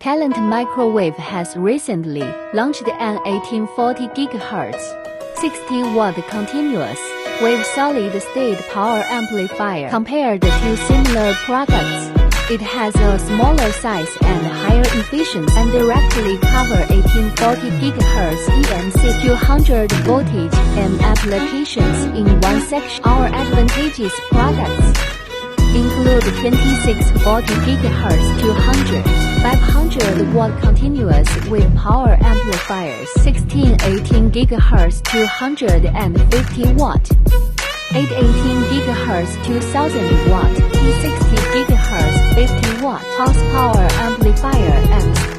Talent Microwave has recently launched an 1840 GHz, 60-watt continuous wave solid-state power amplifier. Compared to similar products, it has a smaller size and higher efficiency and directly cover 1840 GHz EMC 200 voltage and applications in one section. Our advantageous products include 2640 GHz 200, 500 watt continuous wave power amplifiers, 1618 GHz 250 watt, 818 GHz 2000 watt, T60 GHz 50 watt horsepower amplifier and